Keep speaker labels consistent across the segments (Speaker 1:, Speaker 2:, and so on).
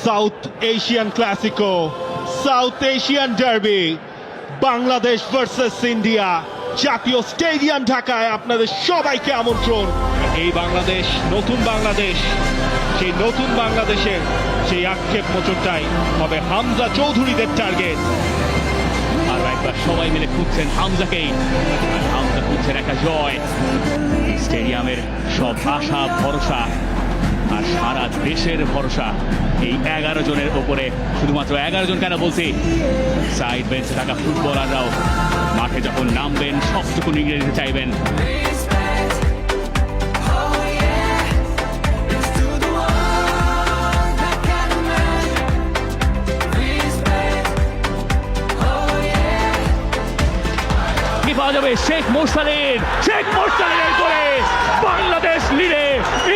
Speaker 1: South Asian Clasico, south Asian derby, Bangladesh versus India, জাতীয় stadium ঢাকায় আপনাদের সবাইকে আমন্ত্রণ। এই বাংলাদেশ, নতুন বাংলাদেশ, সেই নতুন বাংলাদেশের সেই আক্ষেপ মোচনটাই হবে হামজা চৌধুরীদের টার্গেট।
Speaker 2: আর একবার সবাই মিলে খুঁজছেন হামজাকেই, আর হামজা খুঁজছেন একটা জয়। স্টেডিয়ামের সব আশা ভরসা আর সারা দেশের ভরসা এই 11 জনের ওপরে। শুধুমাত্র 11 জন কেন বলছি, সাইড বেঞ্চে থাকা ফুটবলাররাও মাঠে যখন নামবেন সবটুকু নিয়ে নিতে চাইবেন। পাওয়া যাবে শেখ মোরসালিনের করে বাংলাদেশ লিডে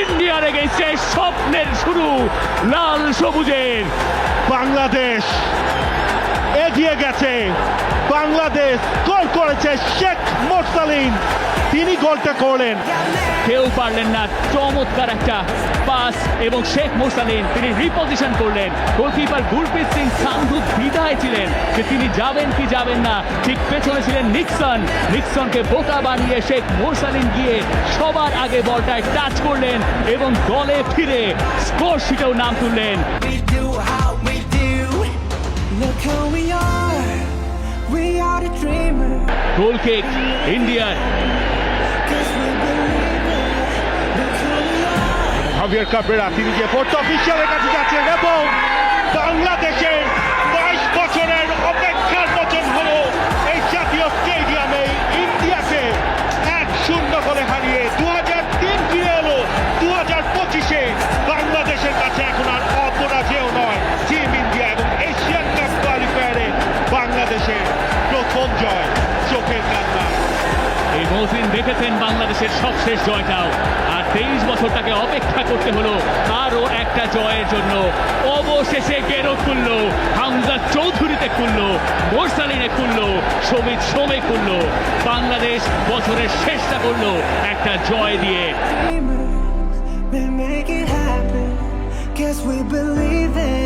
Speaker 2: ইন্ডিয়ার এগেইনস্টে স্বপ্নের শুরু লাল সবুজের।
Speaker 1: বাংলাদেশ এগিয়ে গেছে, বাংলাদেশ গোল করেছে শেখ মোরসালিন, তিনি গোলটা করলেন।
Speaker 2: কেউ পারলেন না, চমৎকার একটা পাস এবং শেখ মোরসালিন তিনি রিপোজিশন করলেন। গোলকিপার গুরপ্রীত সিং সান্ধু দ্বিধায় ছিলেন যে তিনি যাবেন কি যাবেন না, ঠিক পেছনে ছিলেন নিক্সনকে বোকা বানিয়ে শেখ মোরসালিন গিয়ে সবার আগে বলটায় টাচ করলেন এবং দলে ফিরে স্কোর শিটেও নাম তুললেন। গোল কিক ইন্ডিয়ার।
Speaker 1: হাভিয়ার কাবরেরা তিনি যে পোর্ট অফিসিয়ালের কাছে যাচ্ছেন এবং বাংলাদেশের 22 বছরের অপেক্ষার বচন হলো এই জাতীয় স্টেডিয়ামে ইন্ডিয়াকে 1-0 করে হারিয়ে 2003 ফিরে এলো 2025-এ। বাংলাদেশের কাছে এখন আর অপরাজেয় নয় টিম ইন্ডিয়া এবং এশিয়ান কাপ কোয়ালিফায়ারে বাংলাদেশের প্রথম জয়, চোখের কান্না।
Speaker 2: এই মৌসুম দেখেছেন বাংলাদেশের সবশেষ জয়টাও, আর 23 বছর তাকে অপেক্ষা করতে হলো আরও একটা জয়ের জন্য। অবশেষে গেরো খুললো, হামজা চৌধুরীতে খুললো, মোরসালিনে খুললো, সোমে খুললো। বাংলাদেশ বছরের শেষটা করলো একটা জয় দিয়ে।
Speaker 3: Guess we believe it.